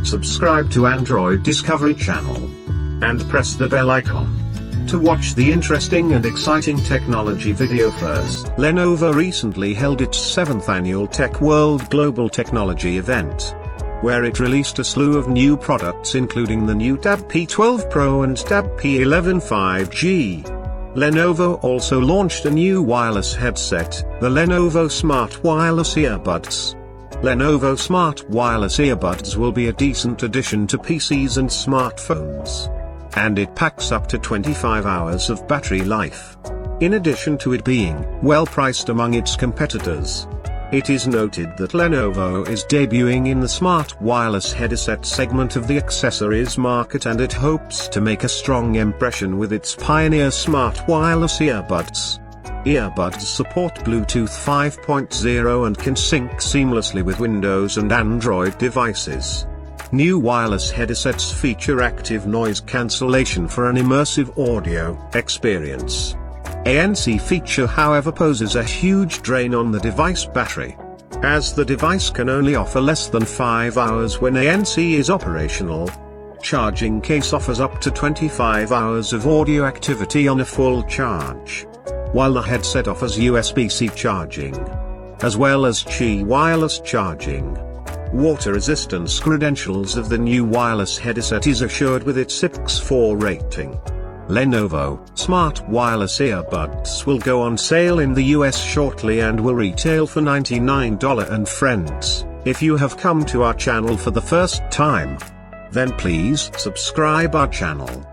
subscribe to Android Discovery Channel, and press the bell icon to watch the interesting and exciting technology video first. Lenovo recently held its 7th annual Tech World Global Technology event, where it released a slew of new products including the new Tab P12 Pro and Tab P11 5G. Lenovo also launched a new wireless headset, the Lenovo Smart Wireless Earbuds. Lenovo Smart Wireless Earbuds will be a decent addition to PCs and smartphones, and it packs up to 25 hours of battery life. In addition to it being well priced among its competitors, it is noted that Lenovo is debuting in the smart wireless headset segment of the accessories market, and it hopes to make a strong impression with its pioneer smart wireless earbuds. Earbuds support Bluetooth 5.0 and can sync seamlessly with Windows and Android devices. New wireless headsets feature active noise cancellation for an immersive audio experience. ANC feature, however, poses a huge drain on the device battery, as the device can only offer less than 5 hours when ANC is operational. Charging case offers up to 25 hours of audio activity on a full charge, while the headset offers USB-C charging, as well as Qi wireless charging. Water resistance credentials of the new wireless headset is assured with its IPX4 rating. Lenovo Smart Wireless Earbuds will go on sale in the US shortly and will retail for $99. And friends, if you have come to our channel for the first time, then please subscribe our channel